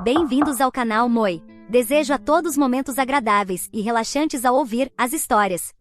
Bem-vindos ao canal Moi. Desejo a todos momentos agradáveis e relaxantes ao ouvir as histórias.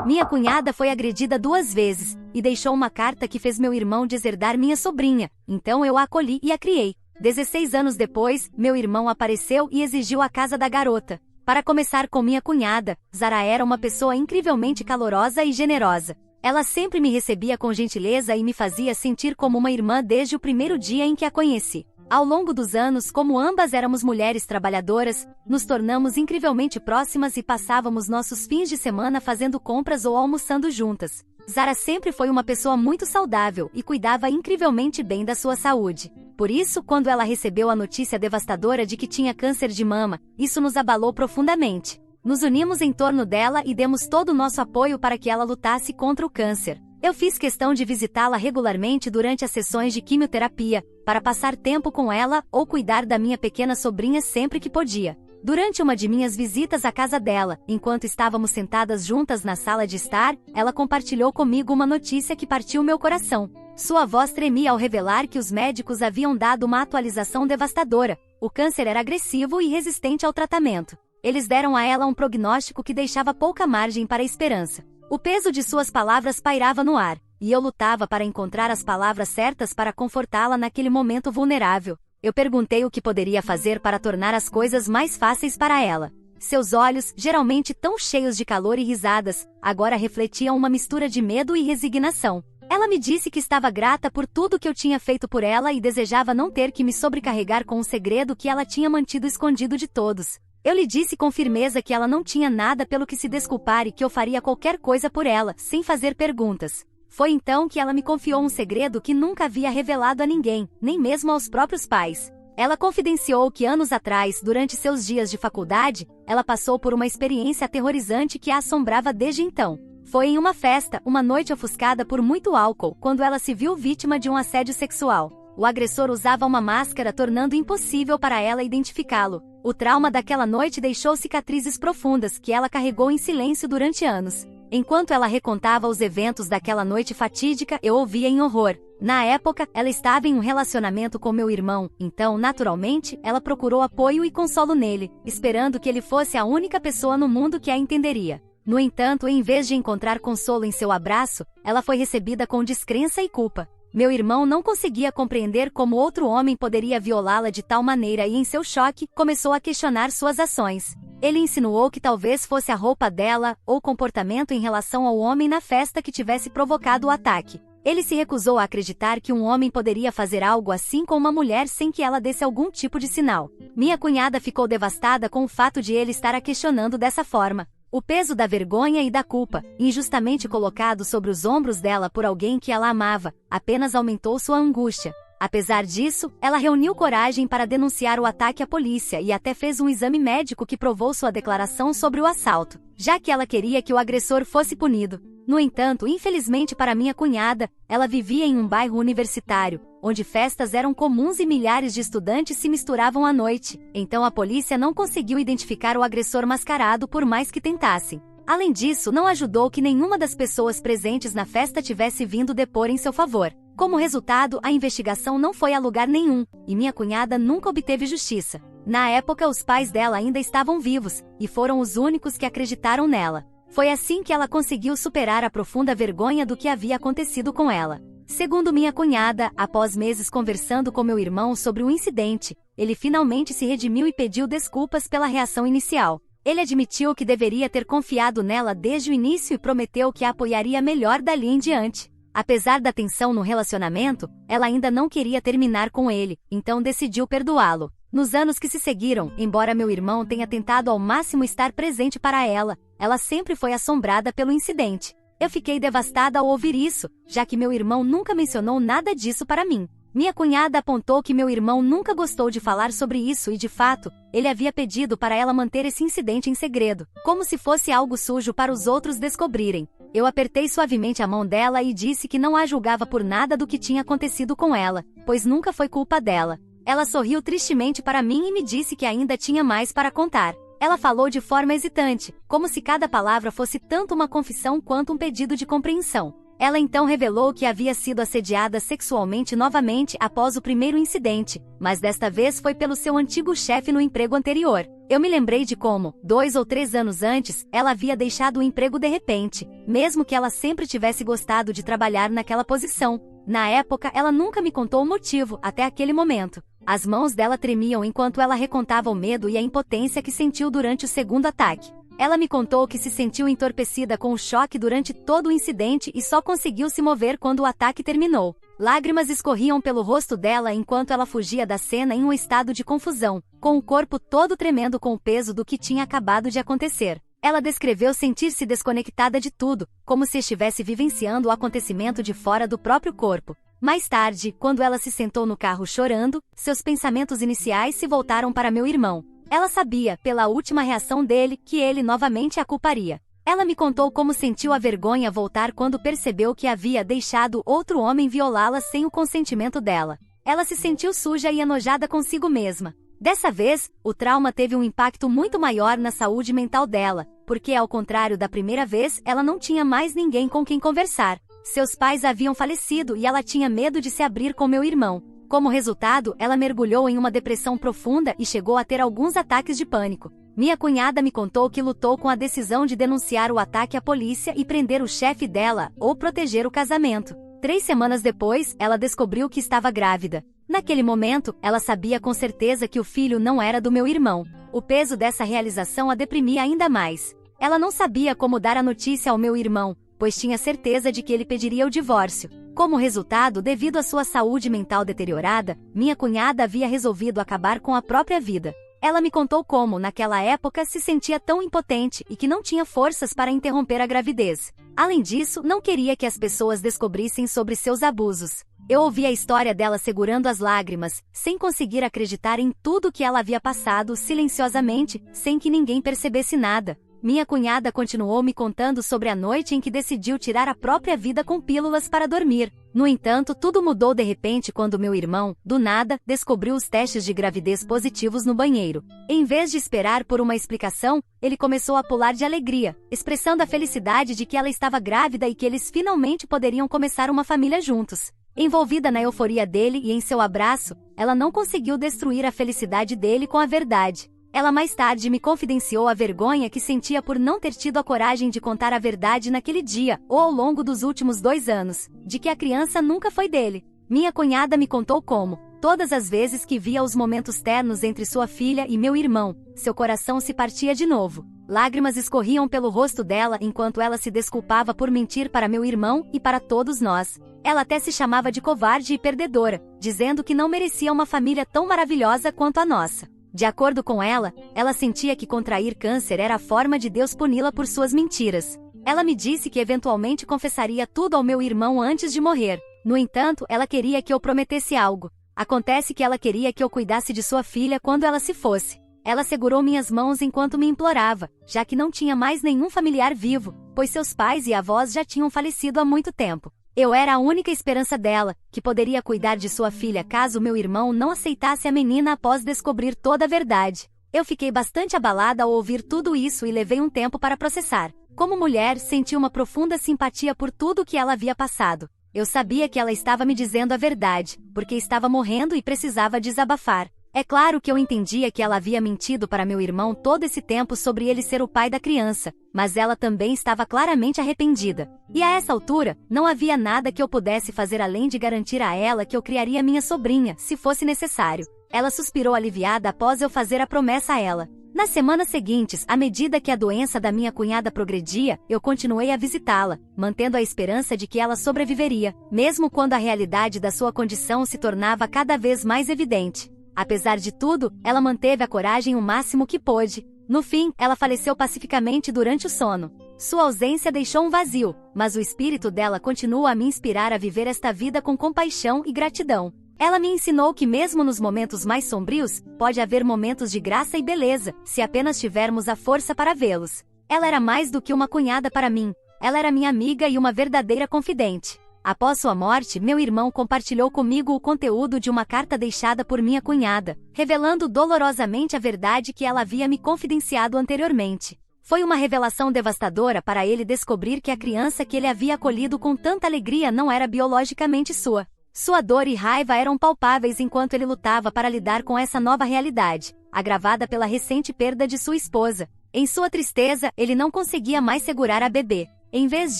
Minha cunhada foi agredida 2 vezes e deixou uma carta que fez meu irmão deserdar minha sobrinha, então eu a acolhi e a criei. 16 anos depois, meu irmão apareceu e exigiu a casa da garota. Para começar com minha cunhada, Zara era uma pessoa incrivelmente calorosa e generosa. Ela sempre me recebia com gentileza e me fazia sentir como uma irmã desde o primeiro dia em que a conheci. Ao longo dos anos, como ambas éramos mulheres trabalhadoras, nos tornamos incrivelmente próximas e passávamos nossos fins de semana fazendo compras ou almoçando juntas. Zara sempre foi uma pessoa muito saudável e cuidava incrivelmente bem da sua saúde. Por isso, quando ela recebeu a notícia devastadora de que tinha câncer de mama, isso nos abalou profundamente. Nos unimos em torno dela e demos todo o nosso apoio para que ela lutasse contra o câncer. Eu fiz questão de visitá-la regularmente durante as sessões de quimioterapia, para passar tempo com ela ou cuidar da minha pequena sobrinha sempre que podia. Durante uma de minhas visitas à casa dela, enquanto estávamos sentadas juntas na sala de estar, ela compartilhou comigo uma notícia que partiu meu coração. Sua voz tremia ao revelar que os médicos haviam dado uma atualização devastadora. O câncer era agressivo e resistente ao tratamento. Eles deram a ela um prognóstico que deixava pouca margem para a esperança. O peso de suas palavras pairava no ar, e eu lutava para encontrar as palavras certas para confortá-la naquele momento vulnerável. Eu perguntei o que poderia fazer para tornar as coisas mais fáceis para ela. Seus olhos, geralmente tão cheios de calor e risadas, agora refletiam uma mistura de medo e resignação. Ela me disse que estava grata por tudo que eu tinha feito por ela e desejava não ter que me sobrecarregar com um segredo que ela tinha mantido escondido de todos. Eu lhe disse com firmeza que ela não tinha nada pelo que se desculpar e que eu faria qualquer coisa por ela, sem fazer perguntas. Foi então que ela me confiou um segredo que nunca havia revelado a ninguém, nem mesmo aos próprios pais. Ela confidenciou que anos atrás, durante seus dias de faculdade, ela passou por uma experiência aterrorizante que a assombrava desde então. Foi em uma festa, uma noite ofuscada por muito álcool, quando ela se viu vítima de um assédio sexual. O agressor usava uma máscara, tornando impossível para ela identificá-lo. O trauma daquela noite deixou cicatrizes profundas que ela carregou em silêncio durante anos. Enquanto ela recontava os eventos daquela noite fatídica, eu ouvia em horror. Na época, ela estava em um relacionamento com meu irmão, então, naturalmente, ela procurou apoio e consolo nele, esperando que ele fosse a única pessoa no mundo que a entenderia. No entanto, em vez de encontrar consolo em seu abraço, ela foi recebida com descrença e culpa. Meu irmão não conseguia compreender como outro homem poderia violá-la de tal maneira e, em seu choque, começou a questionar suas ações. Ele insinuou que talvez fosse a roupa dela, ou comportamento em relação ao homem na festa que tivesse provocado o ataque. Ele se recusou a acreditar que um homem poderia fazer algo assim com uma mulher sem que ela desse algum tipo de sinal. Minha cunhada ficou devastada com o fato de ele estar a questionando dessa forma. O peso da vergonha e da culpa, injustamente colocado sobre os ombros dela por alguém que ela amava, apenas aumentou sua angústia. Apesar disso, ela reuniu coragem para denunciar o ataque à polícia e até fez um exame médico que provou sua declaração sobre o assalto, já que ela queria que o agressor fosse punido. No entanto, infelizmente para minha cunhada, ela vivia em um bairro universitário, onde festas eram comuns e milhares de estudantes se misturavam à noite, então a polícia não conseguiu identificar o agressor mascarado por mais que tentassem. Além disso, não ajudou que nenhuma das pessoas presentes na festa tivesse vindo depor em seu favor. Como resultado, a investigação não foi a lugar nenhum, e minha cunhada nunca obteve justiça. Na época, os pais dela ainda estavam vivos, e foram os únicos que acreditaram nela. Foi assim que ela conseguiu superar a profunda vergonha do que havia acontecido com ela. Segundo minha cunhada, após meses conversando com meu irmão sobre o incidente, ele finalmente se redimiu e pediu desculpas pela reação inicial. Ele admitiu que deveria ter confiado nela desde o início e prometeu que a apoiaria melhor dali em diante. Apesar da tensão no relacionamento, ela ainda não queria terminar com ele, então decidiu perdoá-lo. Nos anos que se seguiram, embora meu irmão tenha tentado ao máximo estar presente para ela, ela sempre foi assombrada pelo incidente. Eu fiquei devastada ao ouvir isso, já que meu irmão nunca mencionou nada disso para mim. Minha cunhada apontou que meu irmão nunca gostou de falar sobre isso e, de fato, ele havia pedido para ela manter esse incidente em segredo, como se fosse algo sujo para os outros descobrirem. Eu apertei suavemente a mão dela e disse que não a julgava por nada do que tinha acontecido com ela, pois nunca foi culpa dela. Ela sorriu tristemente para mim e me disse que ainda tinha mais para contar. Ela falou de forma hesitante, como se cada palavra fosse tanto uma confissão quanto um pedido de compreensão. Ela então revelou que havia sido assediada sexualmente novamente após o primeiro incidente, mas desta vez foi pelo seu antigo chefe no emprego anterior. Eu me lembrei de como, 2 ou 3 anos antes, ela havia deixado o emprego de repente, mesmo que ela sempre tivesse gostado de trabalhar naquela posição. Na época, ela nunca me contou o motivo, até aquele momento. As mãos dela tremiam enquanto ela recontava o medo e a impotência que sentiu durante o segundo ataque. Ela me contou que se sentiu entorpecida com o choque durante todo o incidente e só conseguiu se mover quando o ataque terminou. Lágrimas escorriam pelo rosto dela enquanto ela fugia da cena em um estado de confusão, com o corpo todo tremendo com o peso do que tinha acabado de acontecer. Ela descreveu sentir-se desconectada de tudo, como se estivesse vivenciando o acontecimento de fora do próprio corpo. Mais tarde, quando ela se sentou no carro chorando, seus pensamentos iniciais se voltaram para meu irmão. Ela sabia, pela última reação dele, que ele novamente a culparia. Ela me contou como sentiu a vergonha voltar quando percebeu que havia deixado outro homem violá-la sem o consentimento dela. Ela se sentiu suja e enojada consigo mesma. Dessa vez, o trauma teve um impacto muito maior na saúde mental dela, porque ao contrário da primeira vez, ela não tinha mais ninguém com quem conversar. Seus pais haviam falecido e ela tinha medo de se abrir com meu irmão. Como resultado, ela mergulhou em uma depressão profunda e chegou a ter alguns ataques de pânico. Minha cunhada me contou que lutou com a decisão de denunciar o ataque à polícia e prender o chefe dela, ou proteger o casamento. 3 semanas depois, ela descobriu que estava grávida. Naquele momento, ela sabia com certeza que o filho não era do meu irmão. O peso dessa realização a deprimia ainda mais. Ela não sabia como dar a notícia ao meu irmão, pois tinha certeza de que ele pediria o divórcio. Como resultado, devido à sua saúde mental deteriorada, minha cunhada havia resolvido acabar com a própria vida. Ela me contou como, naquela época, se sentia tão impotente e que não tinha forças para interromper a gravidez. Além disso, não queria que as pessoas descobrissem sobre seus abusos. Eu ouvi a história dela segurando as lágrimas, sem conseguir acreditar em tudo que ela havia passado silenciosamente, sem que ninguém percebesse nada. Minha cunhada continuou me contando sobre a noite em que decidiu tirar a própria vida com pílulas para dormir. No entanto, tudo mudou de repente quando meu irmão, do nada, descobriu os testes de gravidez positivos no banheiro. Em vez de esperar por uma explicação, ele começou a pular de alegria, expressando a felicidade de que ela estava grávida e que eles finalmente poderiam começar uma família juntos. Envolvida na euforia dele e em seu abraço, ela não conseguiu destruir a felicidade dele com a verdade. Ela mais tarde me confidenciou a vergonha que sentia por não ter tido a coragem de contar a verdade naquele dia, ou ao longo dos últimos 2 anos, de que a criança nunca foi dele. Minha cunhada me contou como, todas as vezes que via os momentos ternos entre sua filha e meu irmão, seu coração se partia de novo. Lágrimas escorriam pelo rosto dela enquanto ela se desculpava por mentir para meu irmão e para todos nós. Ela até se chamava de covarde e perdedora, dizendo que não merecia uma família tão maravilhosa quanto a nossa. De acordo com ela, ela sentia que contrair câncer era a forma de Deus puni-la por suas mentiras. Ela me disse que eventualmente confessaria tudo ao meu irmão antes de morrer. No entanto, ela queria que eu prometesse algo. Acontece que ela queria que eu cuidasse de sua filha quando ela se fosse. Ela segurou minhas mãos enquanto me implorava, já que não tinha mais nenhum familiar vivo, pois seus pais e avós já tinham falecido há muito tempo. Eu era a única esperança dela, que poderia cuidar de sua filha caso meu irmão não aceitasse a menina após descobrir toda a verdade. Eu fiquei bastante abalada ao ouvir tudo isso e levei um tempo para processar. Como mulher, senti uma profunda simpatia por tudo o que ela havia passado. Eu sabia que ela estava me dizendo a verdade, porque estava morrendo e precisava desabafar. É claro que eu entendia que ela havia mentido para meu irmão todo esse tempo sobre ele ser o pai da criança, mas ela também estava claramente arrependida. E a essa altura, não havia nada que eu pudesse fazer além de garantir a ela que eu criaria minha sobrinha, se fosse necessário. Ela suspirou aliviada após eu fazer a promessa a ela. Nas semanas seguintes, à medida que a doença da minha cunhada progredia, eu continuei a visitá-la, mantendo a esperança de que ela sobreviveria, mesmo quando a realidade da sua condição se tornava cada vez mais evidente. Apesar de tudo, ela manteve a coragem o máximo que pôde. No fim, ela faleceu pacificamente durante o sono. Sua ausência deixou um vazio, mas o espírito dela continua a me inspirar a viver esta vida com compaixão e gratidão. Ela me ensinou que mesmo nos momentos mais sombrios, pode haver momentos de graça e beleza, se apenas tivermos a força para vê-los. Ela era mais do que uma cunhada para mim. Ela era minha amiga e uma verdadeira confidente. Após sua morte, meu irmão compartilhou comigo o conteúdo de uma carta deixada por minha cunhada, revelando dolorosamente a verdade que ela havia me confidenciado anteriormente. Foi uma revelação devastadora para ele descobrir que a criança que ele havia acolhido com tanta alegria não era biologicamente sua. Sua dor e raiva eram palpáveis enquanto ele lutava para lidar com essa nova realidade, agravada pela recente perda de sua esposa. Em sua tristeza, ele não conseguia mais segurar a bebê. Em vez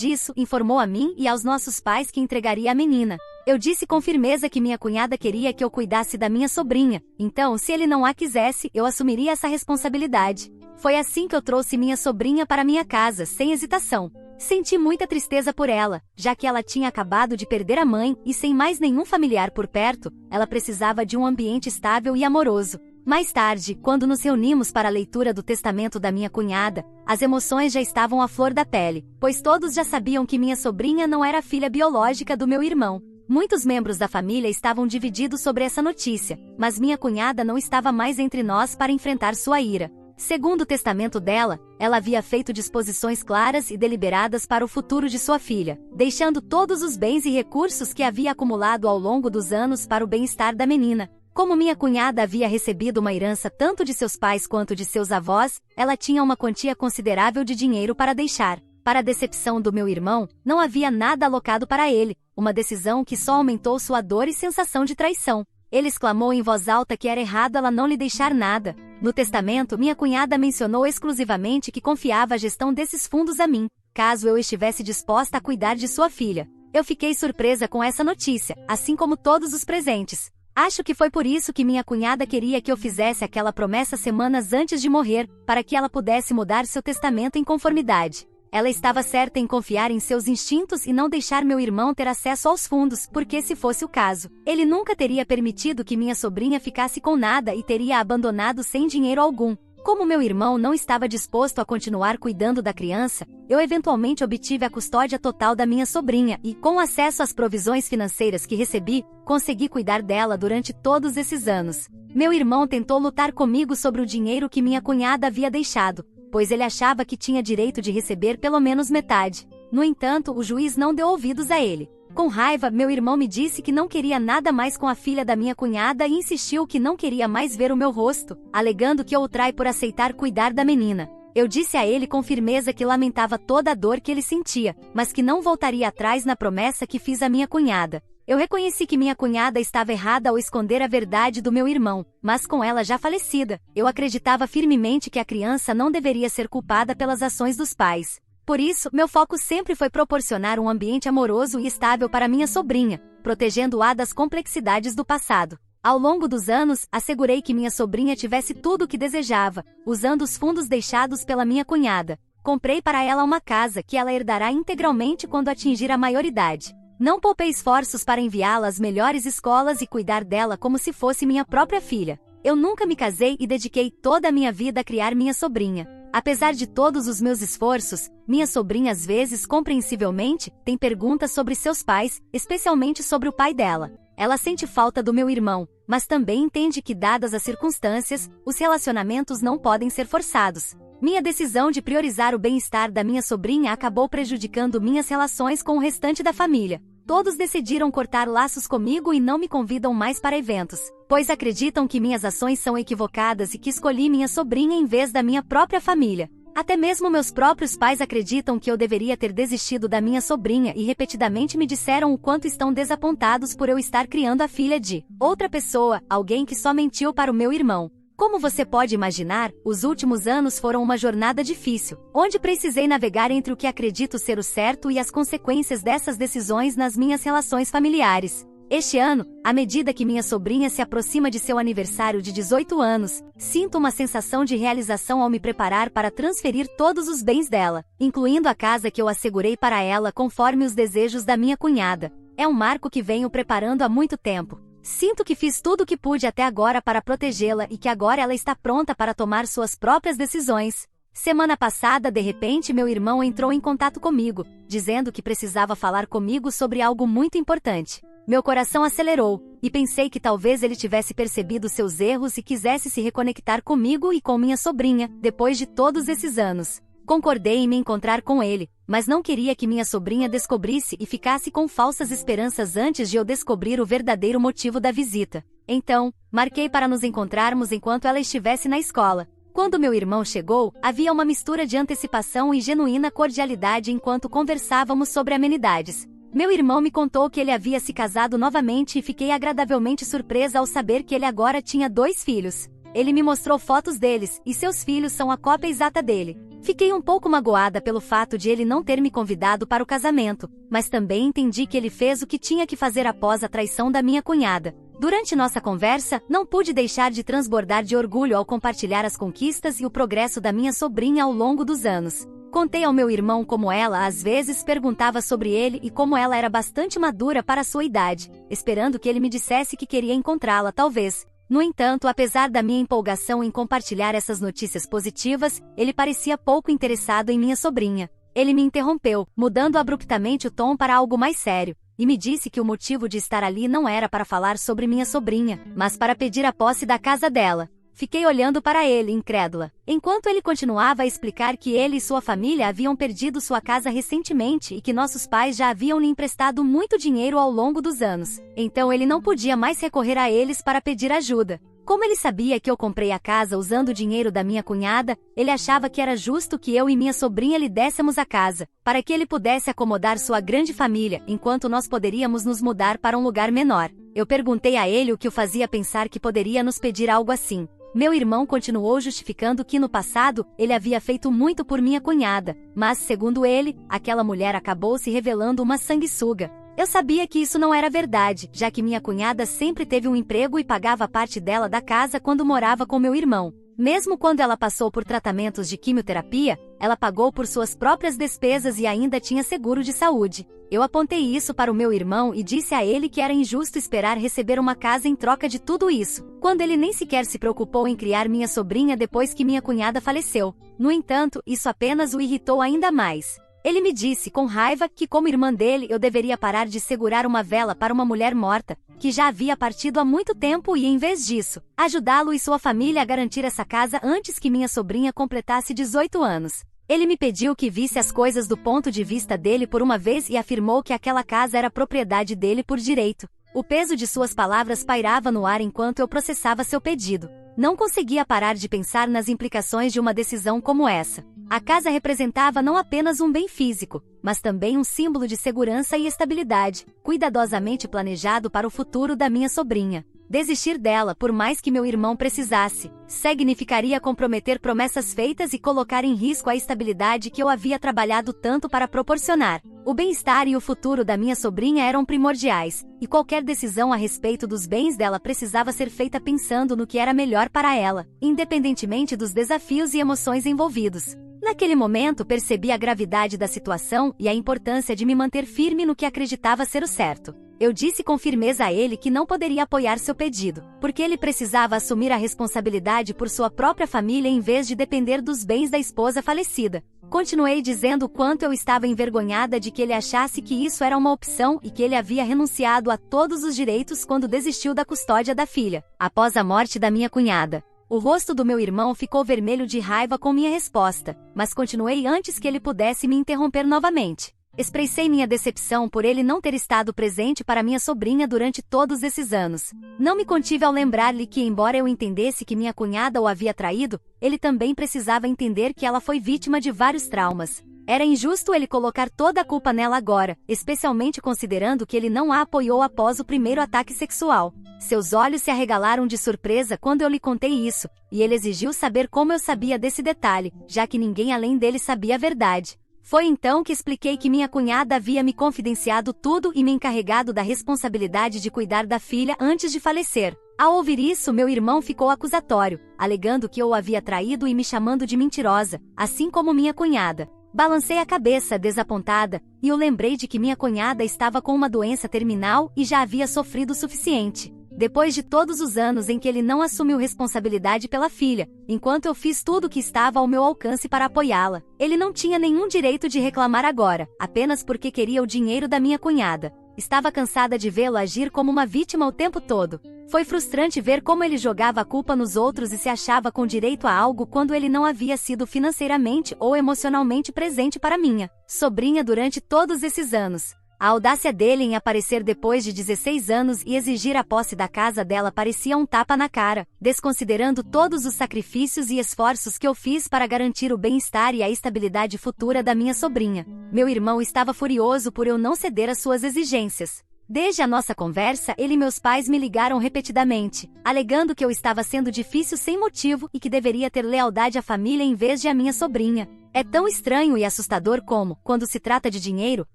disso, informou a mim e aos nossos pais que entregaria a menina. Eu disse com firmeza que minha cunhada queria que eu cuidasse da minha sobrinha, então se ele não a quisesse, eu assumiria essa responsabilidade. Foi assim que eu trouxe minha sobrinha para minha casa, sem hesitação. Senti muita tristeza por ela, já que ela tinha acabado de perder a mãe e sem mais nenhum familiar por perto, ela precisava de um ambiente estável e amoroso. Mais tarde, quando nos reunimos para a leitura do testamento da minha cunhada, as emoções já estavam à flor da pele, pois todos já sabiam que minha sobrinha não era filha biológica do meu irmão. Muitos membros da família estavam divididos sobre essa notícia, mas minha cunhada não estava mais entre nós para enfrentar sua ira. Segundo o testamento dela, ela havia feito disposições claras e deliberadas para o futuro de sua filha, deixando todos os bens e recursos que havia acumulado ao longo dos anos para o bem-estar da menina. Como minha cunhada havia recebido uma herança tanto de seus pais quanto de seus avós, ela tinha uma quantia considerável de dinheiro para deixar. Para a decepção do meu irmão, não havia nada alocado para ele, uma decisão que só aumentou sua dor e sensação de traição. Ele exclamou em voz alta que era errado ela não lhe deixar nada. No testamento, minha cunhada mencionou exclusivamente que confiava a gestão desses fundos a mim, caso eu estivesse disposta a cuidar de sua filha. Eu fiquei surpresa com essa notícia, assim como todos os presentes. Acho que foi por isso que minha cunhada queria que eu fizesse aquela promessa semanas antes de morrer, para que ela pudesse mudar seu testamento em conformidade. Ela estava certa em confiar em seus instintos e não deixar meu irmão ter acesso aos fundos, porque se fosse o caso, ele nunca teria permitido que minha sobrinha ficasse com nada e teria a abandonado sem dinheiro algum. Como meu irmão não estava disposto a continuar cuidando da criança, eu eventualmente obtive a custódia total da minha sobrinha e, com acesso às provisões financeiras que recebi, consegui cuidar dela durante todos esses anos. Meu irmão tentou lutar comigo sobre o dinheiro que minha cunhada havia deixado, pois ele achava que tinha direito de receber pelo menos metade. No entanto, o juiz não deu ouvidos a ele. Com raiva, meu irmão me disse que não queria nada mais com a filha da minha cunhada e insistiu que não queria mais ver o meu rosto, alegando que eu o trai por aceitar cuidar da menina. Eu disse a ele com firmeza que lamentava toda a dor que ele sentia, mas que não voltaria atrás na promessa que fiz à minha cunhada. Eu reconheci que minha cunhada estava errada ao esconder a verdade do meu irmão, mas com ela já falecida, eu acreditava firmemente que a criança não deveria ser culpada pelas ações dos pais. Por isso, meu foco sempre foi proporcionar um ambiente amoroso e estável para minha sobrinha, protegendo-a das complexidades do passado. Ao longo dos anos, assegurei que minha sobrinha tivesse tudo o que desejava, usando os fundos deixados pela minha cunhada. Comprei para ela uma casa que ela herdará integralmente quando atingir a maioridade. Não poupei esforços para enviá-la às melhores escolas e cuidar dela como se fosse minha própria filha. Eu nunca me casei e dediquei toda a minha vida a criar minha sobrinha. Apesar de todos os meus esforços, minha sobrinha às vezes, compreensivelmente, tem perguntas sobre seus pais, especialmente sobre o pai dela. Ela sente falta do meu irmão, mas também entende que, dadas as circunstâncias, os relacionamentos não podem ser forçados. Minha decisão de priorizar o bem-estar da minha sobrinha acabou prejudicando minhas relações com o restante da família. Todos decidiram cortar laços comigo e não me convidam mais para eventos, pois acreditam que minhas ações são equivocadas e que escolhi minha sobrinha em vez da minha própria família. Até mesmo meus próprios pais acreditam que eu deveria ter desistido da minha sobrinha e repetidamente me disseram o quanto estão desapontados por eu estar criando a filha de outra pessoa, alguém que só mentiu para o meu irmão. Como você pode imaginar, os últimos anos foram uma jornada difícil, onde precisei navegar entre o que acredito ser o certo e as consequências dessas decisões nas minhas relações familiares. Este ano, à medida que minha sobrinha se aproxima de seu aniversário de 18 anos, sinto uma sensação de realização ao me preparar para transferir todos os bens dela, incluindo a casa que eu assegurei para ela conforme os desejos da minha cunhada. É um marco que venho preparando há muito tempo. Sinto que fiz tudo o que pude até agora para protegê-la e que agora ela está pronta para tomar suas próprias decisões. Semana passada, de repente, meu irmão entrou em contato comigo, dizendo que precisava falar comigo sobre algo muito importante. Meu coração acelerou, e pensei que talvez ele tivesse percebido seus erros e quisesse se reconectar comigo e com minha sobrinha, depois de todos esses anos. Concordei em me encontrar com ele, mas não queria que minha sobrinha descobrisse e ficasse com falsas esperanças antes de eu descobrir o verdadeiro motivo da visita. Então, marquei para nos encontrarmos enquanto ela estivesse na escola. Quando meu irmão chegou, havia uma mistura de antecipação e genuína cordialidade enquanto conversávamos sobre amenidades. Meu irmão me contou que ele havia se casado novamente e fiquei agradavelmente surpresa ao saber que ele agora tinha 2 filhos. Ele me mostrou fotos deles, e seus filhos são a cópia exata dele. Fiquei um pouco magoada pelo fato de ele não ter me convidado para o casamento, mas também entendi que ele fez o que tinha que fazer após a traição da minha cunhada. Durante nossa conversa, não pude deixar de transbordar de orgulho ao compartilhar as conquistas e o progresso da minha sobrinha ao longo dos anos. Contei ao meu irmão como ela às vezes perguntava sobre ele e como ela era bastante madura para sua idade, esperando que ele me dissesse que queria encontrá-la talvez. No entanto, apesar da minha empolgação em compartilhar essas notícias positivas, ele parecia pouco interessado em minha sobrinha. Ele me interrompeu, mudando abruptamente o tom para algo mais sério, e me disse que o motivo de estar ali não era para falar sobre minha sobrinha, mas para pedir a posse da casa dela. Fiquei olhando para ele, incrédula, enquanto ele continuava a explicar que ele e sua família haviam perdido sua casa recentemente e que nossos pais já haviam lhe emprestado muito dinheiro ao longo dos anos. Então ele não podia mais recorrer a eles para pedir ajuda. Como ele sabia que eu comprei a casa usando o dinheiro da minha cunhada, ele achava que era justo que eu e minha sobrinha lhe dessemos a casa, para que ele pudesse acomodar sua grande família, enquanto nós poderíamos nos mudar para um lugar menor. Eu perguntei a ele o que o fazia pensar que poderia nos pedir algo assim. Meu irmão continuou justificando que no passado, ele havia feito muito por minha cunhada, mas, segundo ele, aquela mulher acabou se revelando uma sanguessuga. Eu sabia que isso não era verdade, já que minha cunhada sempre teve um emprego e pagava parte dela da casa quando morava com meu irmão. Mesmo quando ela passou por tratamentos de quimioterapia, ela pagou por suas próprias despesas e ainda tinha seguro de saúde. Eu apontei isso para o meu irmão e disse a ele que era injusto esperar receber uma casa em troca de tudo isso, quando ele nem sequer se preocupou em criar minha sobrinha depois que minha cunhada faleceu. No entanto, isso apenas o irritou ainda mais. Ele me disse com raiva que, como irmã dele, eu deveria parar de segurar uma vela para uma mulher morta, que já havia partido há muito tempo e, em vez disso, ajudá-lo e sua família a garantir essa casa antes que minha sobrinha completasse 18 anos. Ele me pediu que visse as coisas do ponto de vista dele por uma vez e afirmou que aquela casa era propriedade dele por direito. O peso de suas palavras pairava no ar enquanto eu processava seu pedido. Não conseguia parar de pensar nas implicações de uma decisão como essa. A casa representava não apenas um bem físico, mas também um símbolo de segurança e estabilidade, cuidadosamente planejado para o futuro da minha sobrinha. Desistir dela, por mais que meu irmão precisasse, significaria comprometer promessas feitas e colocar em risco a estabilidade que eu havia trabalhado tanto para proporcionar. O bem-estar e o futuro da minha sobrinha eram primordiais, e qualquer decisão a respeito dos bens dela precisava ser feita pensando no que era melhor para ela, independentemente dos desafios e emoções envolvidos. Naquele momento percebi a gravidade da situação e a importância de me manter firme no que acreditava ser o certo. Eu disse com firmeza a ele que não poderia apoiar seu pedido, porque ele precisava assumir a responsabilidade por sua própria família em vez de depender dos bens da esposa falecida. Continuei dizendo o quanto eu estava envergonhada de que ele achasse que isso era uma opção e que ele havia renunciado a todos os direitos quando desistiu da custódia da filha, após a morte da minha cunhada. O rosto do meu irmão ficou vermelho de raiva com minha resposta, mas continuei antes que ele pudesse me interromper novamente. Expressei minha decepção por ele não ter estado presente para minha sobrinha durante todos esses anos. Não me contive ao lembrar-lhe que, embora eu entendesse que minha cunhada o havia traído, ele também precisava entender que ela foi vítima de vários traumas. Era injusto ele colocar toda a culpa nela agora, especialmente considerando que ele não a apoiou após o primeiro ataque sexual. Seus olhos se arregalaram de surpresa quando eu lhe contei isso, e ele exigiu saber como eu sabia desse detalhe, já que ninguém além dele sabia a verdade. Foi então que expliquei que minha cunhada havia me confidenciado tudo e me encarregado da responsabilidade de cuidar da filha antes de falecer. Ao ouvir isso, meu irmão ficou acusatório, alegando que eu o havia traído e me chamando de mentirosa, assim como minha cunhada. Balancei a cabeça, desapontada, e o lembrei de que minha cunhada estava com uma doença terminal e já havia sofrido o suficiente. Depois de todos os anos em que ele não assumiu responsabilidade pela filha, enquanto eu fiz tudo o que estava ao meu alcance para apoiá-la, ele não tinha nenhum direito de reclamar agora, apenas porque queria o dinheiro da minha cunhada. Estava cansada de vê-lo agir como uma vítima o tempo todo. Foi frustrante ver como ele jogava a culpa nos outros e se achava com direito a algo quando ele não havia sido financeiramente ou emocionalmente presente para minha sobrinha durante todos esses anos. A audácia dele em aparecer depois de 16 anos e exigir a posse da casa dela parecia um tapa na cara, desconsiderando todos os sacrifícios e esforços que eu fiz para garantir o bem-estar e a estabilidade futura da minha sobrinha. Meu irmão estava furioso por eu não ceder às suas exigências. Desde a nossa conversa, ele e meus pais me ligaram repetidamente, alegando que eu estava sendo difícil sem motivo e que deveria ter lealdade à família em vez de à minha sobrinha. É tão estranho e assustador como, quando se trata de dinheiro,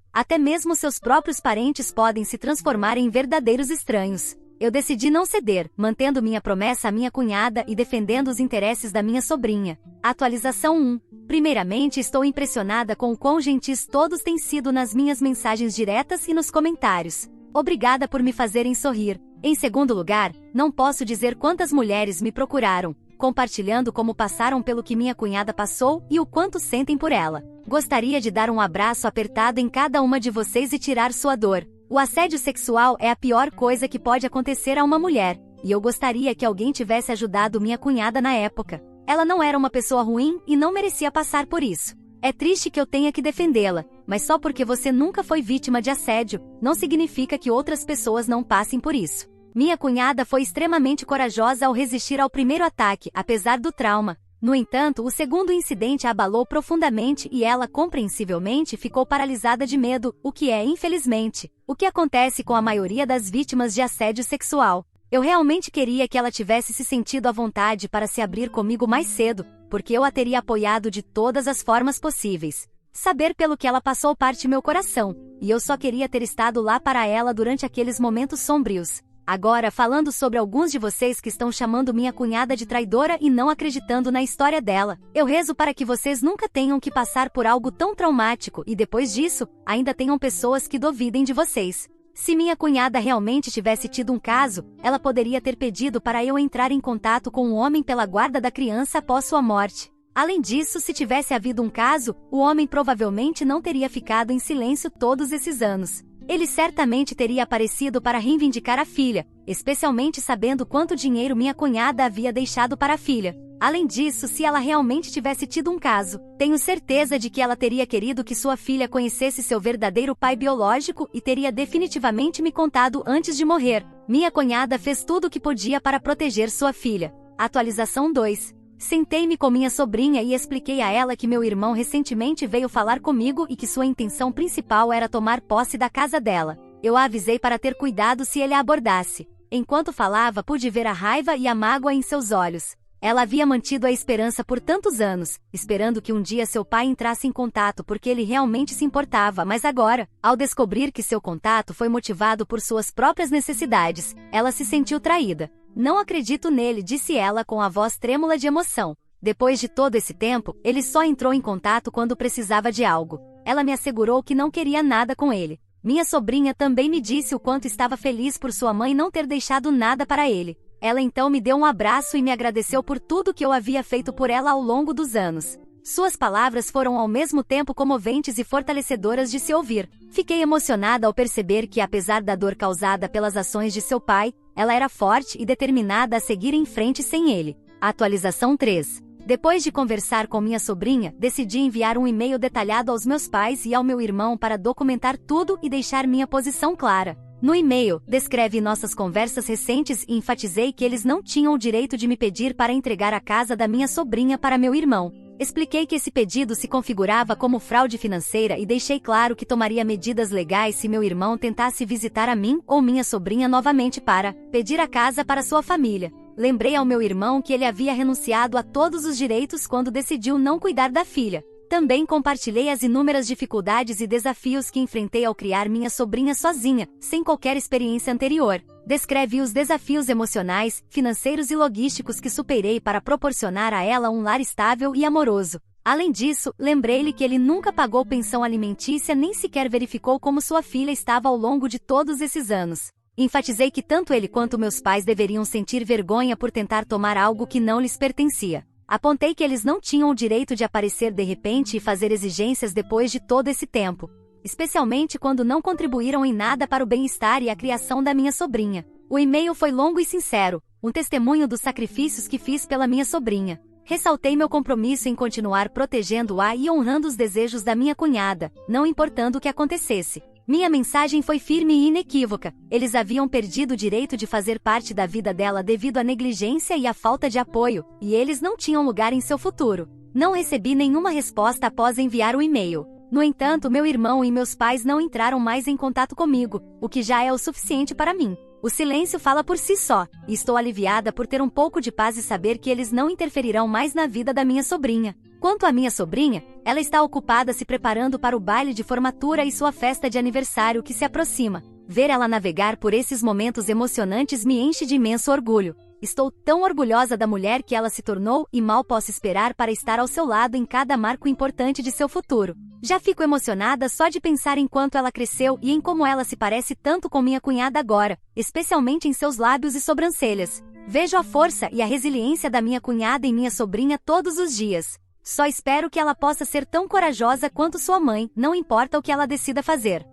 até mesmo seus próprios parentes podem se transformar em verdadeiros estranhos. Eu decidi não ceder, mantendo minha promessa à minha cunhada e defendendo os interesses da minha sobrinha. Atualização 1. Primeiramente, estou impressionada com o quão gentis todos têm sido nas minhas mensagens diretas e nos comentários. Obrigada por me fazerem sorrir. Em segundo lugar, não posso dizer quantas mulheres me procuraram, compartilhando como passaram pelo que minha cunhada passou e o quanto sentem por ela. Gostaria de dar um abraço apertado em cada uma de vocês e tirar sua dor. O assédio sexual é a pior coisa que pode acontecer a uma mulher, e eu gostaria que alguém tivesse ajudado minha cunhada na época. Ela não era uma pessoa ruim e não merecia passar por isso. É triste que eu tenha que defendê-la, mas só porque você nunca foi vítima de assédio, não significa que outras pessoas não passem por isso. Minha cunhada foi extremamente corajosa ao resistir ao primeiro ataque, apesar do trauma. No entanto, o segundo incidente a abalou profundamente e ela, compreensivelmente, ficou paralisada de medo, o que é, infelizmente, o que acontece com a maioria das vítimas de assédio sexual. Eu realmente queria que ela tivesse se sentido à vontade para se abrir comigo mais cedo, porque eu a teria apoiado de todas as formas possíveis. Saber pelo que ela passou parte meu coração, e eu só queria ter estado lá para ela durante aqueles momentos sombrios. Agora, falando sobre alguns de vocês que estão chamando minha cunhada de traidora e não acreditando na história dela, eu rezo para que vocês nunca tenham que passar por algo tão traumático e depois disso, ainda tenham pessoas que duvidem de vocês. Se minha cunhada realmente tivesse tido um caso, ela poderia ter pedido para eu entrar em contato com um homem pela guarda da criança após sua morte. Além disso, se tivesse havido um caso, o homem provavelmente não teria ficado em silêncio todos esses anos. Ele certamente teria aparecido para reivindicar a filha, especialmente sabendo quanto dinheiro minha cunhada havia deixado para a filha. Além disso, se ela realmente tivesse tido um caso, tenho certeza de que ela teria querido que sua filha conhecesse seu verdadeiro pai biológico e teria definitivamente me contado antes de morrer. Minha cunhada fez tudo o que podia para proteger sua filha. Atualização 2. Sentei-me com minha sobrinha e expliquei a ela que meu irmão recentemente veio falar comigo e que sua intenção principal era tomar posse da casa dela. Eu a avisei para ter cuidado se ele a abordasse. Enquanto falava, pude ver a raiva e a mágoa em seus olhos. Ela havia mantido a esperança por tantos anos, esperando que um dia seu pai entrasse em contato porque ele realmente se importava, mas agora, ao descobrir que seu contato foi motivado por suas próprias necessidades, ela se sentiu traída. Não acredito nele, disse ela com a voz trêmula de emoção. Depois de todo esse tempo, ele só entrou em contato quando precisava de algo. Ela me assegurou que não queria nada com ele. Minha sobrinha também me disse o quanto estava feliz por sua mãe não ter deixado nada para ele. Ela então me deu um abraço e me agradeceu por tudo que eu havia feito por ela ao longo dos anos. Suas palavras foram ao mesmo tempo comoventes e fortalecedoras de se ouvir. Fiquei emocionada ao perceber que, apesar da dor causada pelas ações de seu pai, ela era forte e determinada a seguir em frente sem ele. Atualização 3. Depois de conversar com minha sobrinha, decidi enviar um e-mail detalhado aos meus pais e ao meu irmão para documentar tudo e deixar minha posição clara. No e-mail, descreve nossas conversas recentes e enfatizei que eles não tinham o direito de me pedir para entregar a casa da minha sobrinha para meu irmão. Expliquei que esse pedido se configurava como fraude financeira e deixei claro que tomaria medidas legais se meu irmão tentasse visitar a mim ou minha sobrinha novamente para pedir a casa para sua família. Lembrei ao meu irmão que ele havia renunciado a todos os direitos quando decidiu não cuidar da filha. Também compartilhei as inúmeras dificuldades e desafios que enfrentei ao criar minha sobrinha sozinha, sem qualquer experiência anterior. Descreve os desafios emocionais, financeiros e logísticos que superei para proporcionar a ela um lar estável e amoroso. Além disso, lembrei-lhe que ele nunca pagou pensão alimentícia nem sequer verificou como sua filha estava ao longo de todos esses anos. Enfatizei que tanto ele quanto meus pais deveriam sentir vergonha por tentar tomar algo que não lhes pertencia. Apontei que eles não tinham o direito de aparecer de repente e fazer exigências depois de todo esse tempo, especialmente quando não contribuíram em nada para o bem-estar e a criação da minha sobrinha. O e-mail foi longo e sincero, um testemunho dos sacrifícios que fiz pela minha sobrinha. Ressaltei meu compromisso em continuar protegendo-a e honrando os desejos da minha cunhada, não importando o que acontecesse. Minha mensagem foi firme e inequívoca. Eles haviam perdido o direito de fazer parte da vida dela devido à negligência e à falta de apoio, e eles não tinham lugar em seu futuro. Não recebi nenhuma resposta após enviar o e-mail. No entanto, meu irmão e meus pais não entraram mais em contato comigo, o que já é o suficiente para mim. O silêncio fala por si só, e estou aliviada por ter um pouco de paz e saber que eles não interferirão mais na vida da minha sobrinha. Quanto à minha sobrinha, ela está ocupada se preparando para o baile de formatura e sua festa de aniversário que se aproxima. Ver ela navegar por esses momentos emocionantes me enche de imenso orgulho. Estou tão orgulhosa da mulher que ela se tornou e mal posso esperar para estar ao seu lado em cada marco importante de seu futuro. Já fico emocionada só de pensar em quanto ela cresceu e em como ela se parece tanto com minha cunhada agora, especialmente em seus lábios e sobrancelhas. Vejo a força e a resiliência da minha cunhada em minha sobrinha todos os dias. Só espero que ela possa ser tão corajosa quanto sua mãe, não importa o que ela decida fazer.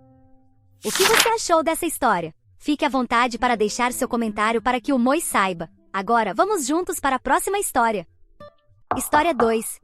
O que você achou dessa história? Fique à vontade para deixar seu comentário para que o Moi saiba. Agora, vamos juntos para a próxima história. História 2.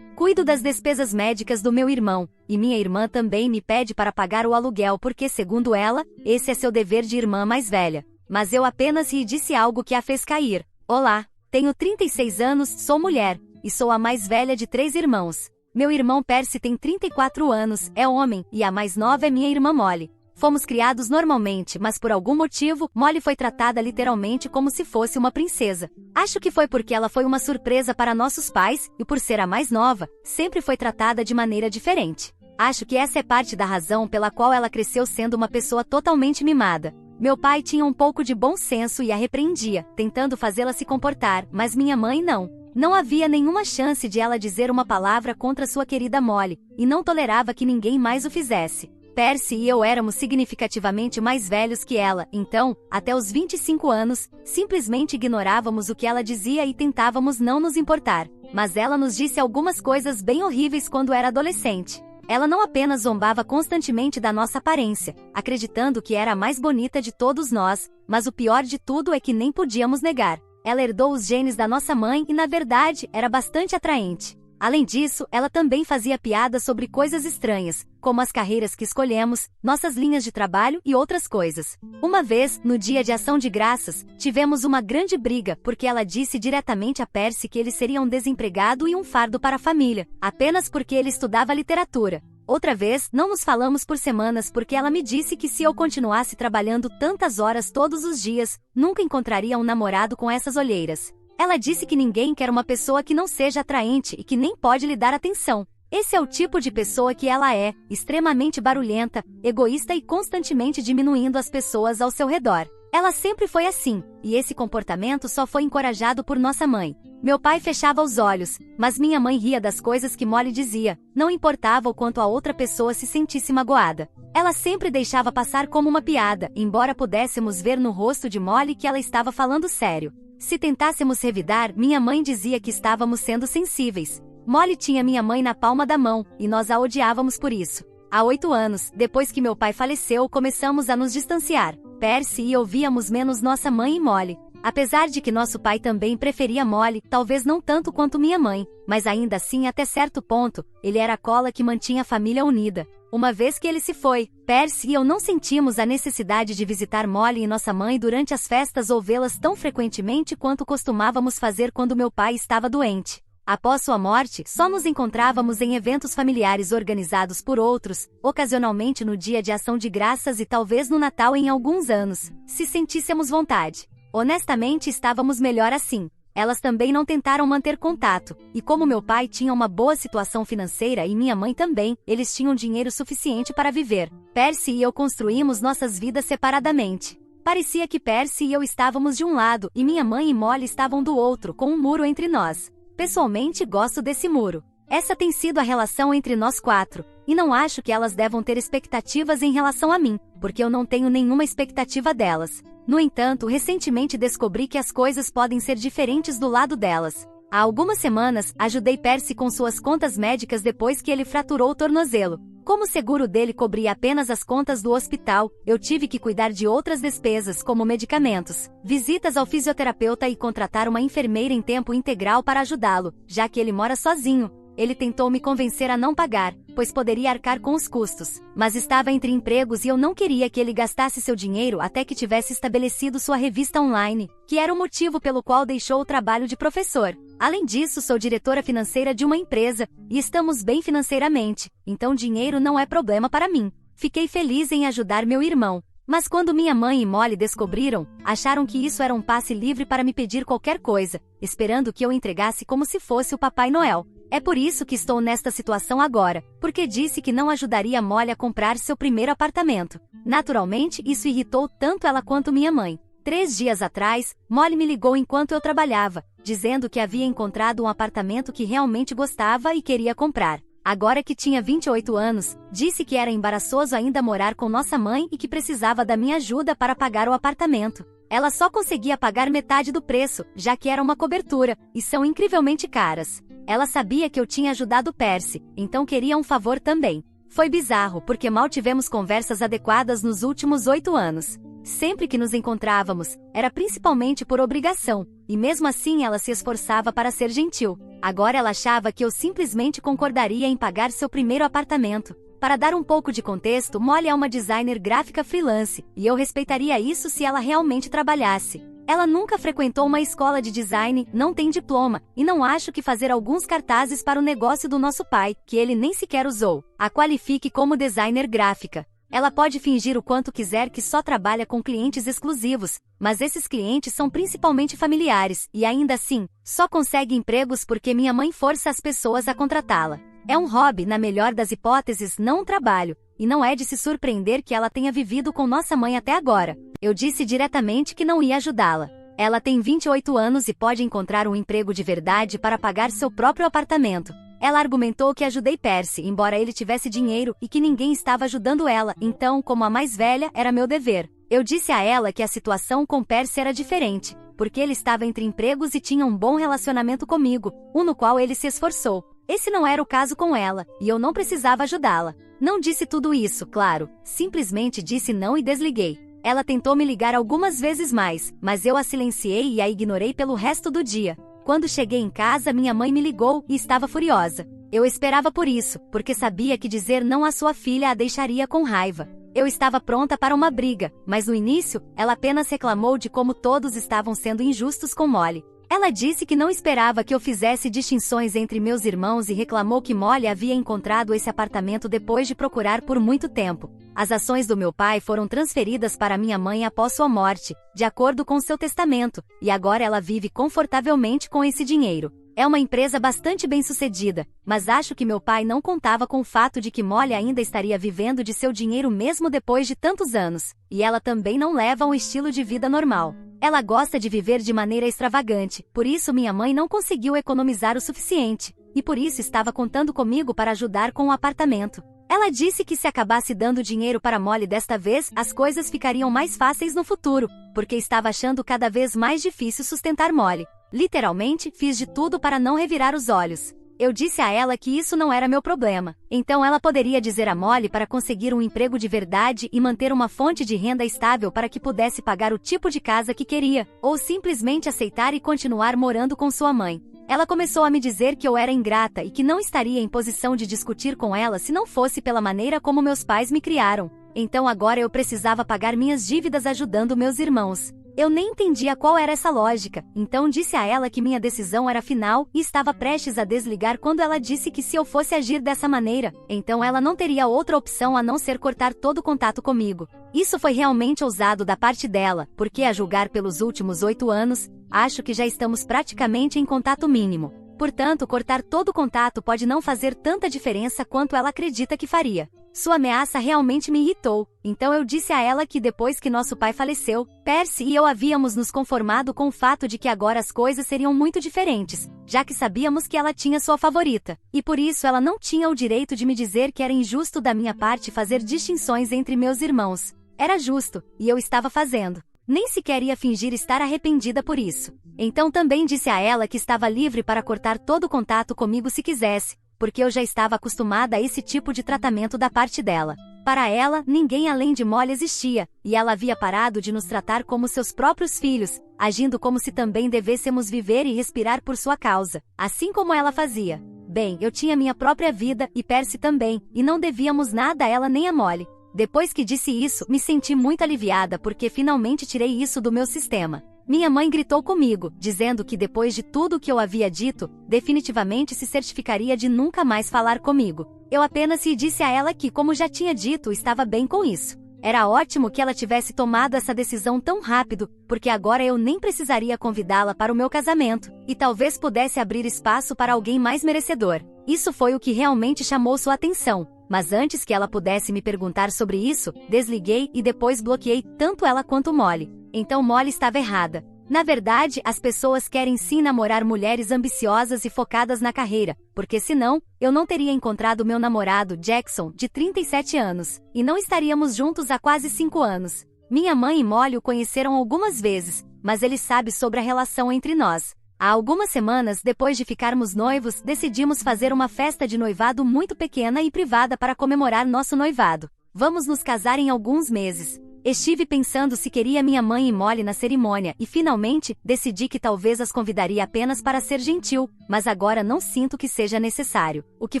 Cuido das despesas médicas do meu irmão, e minha irmã também me pede para pagar o aluguel porque, segundo ela, esse é seu dever de irmã mais velha. Mas eu apenas ri e disse algo que a fez cair. Olá, tenho 36 anos, sou mulher, e sou a mais velha de 3 irmãos. Meu irmão Percy tem 34 anos, é homem, e a mais nova é minha irmã Molly. Fomos criados normalmente, mas por algum motivo, Molly foi tratada literalmente como se fosse uma princesa. Acho que foi porque ela foi uma surpresa para nossos pais, e por ser a mais nova, sempre foi tratada de maneira diferente. Acho que essa é parte da razão pela qual ela cresceu sendo uma pessoa totalmente mimada. Meu pai tinha um pouco de bom senso e a repreendia, tentando fazê-la se comportar, mas minha mãe não. Não havia nenhuma chance de ela dizer uma palavra contra sua querida Molly, e não tolerava que ninguém mais o fizesse. Percy e eu éramos significativamente mais velhos que ela, então, até os 25 anos, simplesmente ignorávamos o que ela dizia e tentávamos não nos importar. Mas ela nos disse algumas coisas bem horríveis quando era adolescente. Ela não apenas zombava constantemente da nossa aparência, acreditando que era a mais bonita de todos nós, mas o pior de tudo é que nem podíamos negar. Ela herdou os genes da nossa mãe e, na verdade, era bastante atraente. Além disso, ela também fazia piadas sobre coisas estranhas, como as carreiras que escolhemos, nossas linhas de trabalho e outras coisas. Uma vez, no dia de ação de graças, tivemos uma grande briga porque ela disse diretamente a Percy que ele seria um desempregado e um fardo para a família, apenas porque ele estudava literatura. Outra vez, não nos falamos por semanas porque ela me disse que se eu continuasse trabalhando tantas horas todos os dias, nunca encontraria um namorado com essas olheiras. Ela disse que ninguém quer uma pessoa que não seja atraente e que nem pode lhe dar atenção. Esse é o tipo de pessoa que ela é, extremamente barulhenta, egoísta e constantemente diminuindo as pessoas ao seu redor. Ela sempre foi assim, e esse comportamento só foi encorajado por nossa mãe. Meu pai fechava os olhos, mas minha mãe ria das coisas que Molly dizia, não importava o quanto a outra pessoa se sentisse magoada. Ela sempre deixava passar como uma piada, embora pudéssemos ver no rosto de Molly que ela estava falando sério. Se tentássemos revidar, minha mãe dizia que estávamos sendo sensíveis. Molly tinha minha mãe na palma da mão, e nós a odiávamos por isso. Há 8 anos, depois que meu pai faleceu, começamos a nos distanciar. Percy e eu víamos menos nossa mãe e Molly. Apesar de que nosso pai também preferia Molly, talvez não tanto quanto minha mãe, mas ainda assim até certo ponto, ele era a cola que mantinha a família unida. Uma vez que ele se foi, Percy e eu não sentimos a necessidade de visitar Molly e nossa mãe durante as festas ou vê-las tão frequentemente quanto costumávamos fazer quando meu pai estava doente. Após sua morte, só nos encontrávamos em eventos familiares organizados por outros, ocasionalmente no dia de ação de graças e talvez no Natal em alguns anos, se sentíssemos vontade. Honestamente, estávamos melhor assim. Elas também não tentaram manter contato, e como meu pai tinha uma boa situação financeira e minha mãe também, eles tinham dinheiro suficiente para viver. Percy e eu construímos nossas vidas separadamente. Parecia que Percy e eu estávamos de um lado e minha mãe e Molly estavam do outro, com um muro entre nós. Pessoalmente, gosto desse muro. Essa tem sido a relação entre nós 4, e não acho que elas devam ter expectativas em relação a mim, porque eu não tenho nenhuma expectativa delas. No entanto, recentemente descobri que as coisas podem ser diferentes do lado delas. Há algumas semanas, ajudei Percy com suas contas médicas depois que ele fraturou o tornozelo. Como o seguro dele cobria apenas as contas do hospital, eu tive que cuidar de outras despesas como medicamentos, visitas ao fisioterapeuta e contratar uma enfermeira em tempo integral para ajudá-lo, já que ele mora sozinho. Ele tentou me convencer a não pagar, pois poderia arcar com os custos. Mas estava entre empregos e eu não queria que ele gastasse seu dinheiro até que tivesse estabelecido sua revista online, que era o motivo pelo qual deixou o trabalho de professor. Além disso, sou diretora financeira de uma empresa, e estamos bem financeiramente, então dinheiro não é problema para mim. Fiquei feliz em ajudar meu irmão. Mas quando minha mãe e Molly descobriram, acharam que isso era um passe livre para me pedir qualquer coisa, esperando que eu entregasse como se fosse o Papai Noel. É por isso que estou nesta situação agora, porque disse que não ajudaria Molly a comprar seu primeiro apartamento. Naturalmente, isso irritou tanto ela quanto minha mãe. 3 dias atrás, Molly me ligou enquanto eu trabalhava, dizendo que havia encontrado um apartamento que realmente gostava e queria comprar. Agora que tinha 28 anos, disse que era embaraçoso ainda morar com nossa mãe e que precisava da minha ajuda para pagar o apartamento. Ela só conseguia pagar metade do preço, já que era uma cobertura, e são incrivelmente caras. Ela sabia que eu tinha ajudado Percy, então queria um favor também. Foi bizarro, porque mal tivemos conversas adequadas nos últimos 8 anos. Sempre que nos encontrávamos, era principalmente por obrigação, e mesmo assim ela se esforçava para ser gentil. Agora ela achava que eu simplesmente concordaria em pagar seu primeiro apartamento. Para dar um pouco de contexto, Molly é uma designer gráfica freelance, e eu respeitaria isso se ela realmente trabalhasse. Ela nunca frequentou uma escola de design, não tem diploma, e não acho que fazer alguns cartazes para o negócio do nosso pai, que ele nem sequer usou, a qualifique como designer gráfica. Ela pode fingir o quanto quiser que só trabalha com clientes exclusivos, mas esses clientes são principalmente familiares, e ainda assim, só consegue empregos porque minha mãe força as pessoas a contratá-la. É um hobby, na melhor das hipóteses, não um trabalho, e não é de se surpreender que ela tenha vivido com nossa mãe até agora. Eu disse diretamente que não ia ajudá-la. Ela tem 28 anos e pode encontrar um emprego de verdade para pagar seu próprio apartamento. Ela argumentou que ajudei Percy, embora ele tivesse dinheiro, e que ninguém estava ajudando ela, então, como a mais velha, era meu dever. Eu disse a ela que a situação com Percy era diferente, porque ele estava entre empregos e tinha um bom relacionamento comigo, no qual ele se esforçou. Esse não era o caso com ela, e eu não precisava ajudá-la. Não disse tudo isso, claro, simplesmente disse não e desliguei. Ela tentou me ligar algumas vezes mais, mas eu a silenciei e a ignorei pelo resto do dia. Quando cheguei em casa, minha mãe me ligou e estava furiosa. Eu esperava por isso, porque sabia que dizer não à sua filha a deixaria com raiva. Eu estava pronta para uma briga, mas no início, ela apenas reclamou de como todos estavam sendo injustos com Molly. Ela disse que não esperava que eu fizesse distinções entre meus irmãos e reclamou que Molly havia encontrado esse apartamento depois de procurar por muito tempo. As ações do meu pai foram transferidas para minha mãe após sua morte, de acordo com seu testamento, e agora ela vive confortavelmente com esse dinheiro. É uma empresa bastante bem-sucedida, mas acho que meu pai não contava com o fato de que Molly ainda estaria vivendo de seu dinheiro mesmo depois de tantos anos, e ela também não leva um estilo de vida normal. Ela gosta de viver de maneira extravagante, por isso minha mãe não conseguiu economizar o suficiente, e por isso estava contando comigo para ajudar com o apartamento. Ela disse que se acabasse dando dinheiro para Molly desta vez, as coisas ficariam mais fáceis no futuro, porque estava achando cada vez mais difícil sustentar Molly. Literalmente, fiz de tudo para não revirar os olhos. Eu disse a ela que isso não era meu problema. Então ela poderia dizer a Molly para conseguir um emprego de verdade e manter uma fonte de renda estável para que pudesse pagar o tipo de casa que queria, ou simplesmente aceitar e continuar morando com sua mãe. Ela começou a me dizer que eu era ingrata e que não estaria em posição de discutir com ela se não fosse pela maneira como meus pais me criaram. Então agora eu precisava pagar minhas dívidas ajudando meus irmãos. Eu nem entendia qual era essa lógica, então disse a ela que minha decisão era final e estava prestes a desligar quando ela disse que se eu fosse agir dessa maneira, então ela não teria outra opção a não ser cortar todo o contato comigo. Isso foi realmente ousado da parte dela, porque a julgar pelos últimos 8 anos, acho que já estamos praticamente em contato mínimo. Portanto, cortar todo o contato pode não fazer tanta diferença quanto ela acredita que faria. Sua ameaça realmente me irritou, então eu disse a ela que depois que nosso pai faleceu, Percy e eu havíamos nos conformado com o fato de que agora as coisas seriam muito diferentes, já que sabíamos que ela tinha sua favorita, e por isso ela não tinha o direito de me dizer que era injusto da minha parte fazer distinções entre meus irmãos. Era justo, e eu estava fazendo. Nem sequer ia fingir estar arrependida por isso. Então também disse a ela que estava livre para cortar todo o contato comigo se quisesse, porque eu já estava acostumada a esse tipo de tratamento da parte dela. Para ela, ninguém além de Molly existia, e ela havia parado de nos tratar como seus próprios filhos, agindo como se também devêssemos viver e respirar por sua causa, assim como ela fazia. Bem, eu tinha minha própria vida, e Percy também, e não devíamos nada a ela nem a Molly. Depois que disse isso, me senti muito aliviada porque finalmente tirei isso do meu sistema. Minha mãe gritou comigo, dizendo que depois de tudo o que eu havia dito, definitivamente se certificaria de nunca mais falar comigo. Eu apenas lhe disse a ela que, como já tinha dito, estava bem com isso. Era ótimo que ela tivesse tomado essa decisão tão rápido, porque agora eu nem precisaria convidá-la para o meu casamento, e talvez pudesse abrir espaço para alguém mais merecedor. Isso foi o que realmente chamou sua atenção, mas antes que ela pudesse me perguntar sobre isso, desliguei e depois bloqueei tanto ela quanto Molly. Então Molly estava errada. Na verdade, as pessoas querem sim namorar mulheres ambiciosas e focadas na carreira, porque senão, eu não teria encontrado meu namorado, Jackson, de 37 anos, e não estaríamos juntos há quase 5 anos. Minha mãe e Molly o conheceram algumas vezes, mas ele sabe sobre a relação entre nós. Há algumas semanas, depois de ficarmos noivos, decidimos fazer uma festa de noivado muito pequena e privada para comemorar nosso noivado. Vamos nos casar em alguns meses. Estive pensando se queria minha mãe e Molly na cerimônia e finalmente decidi que talvez as convidaria apenas para ser gentil, mas agora não sinto que seja necessário, o que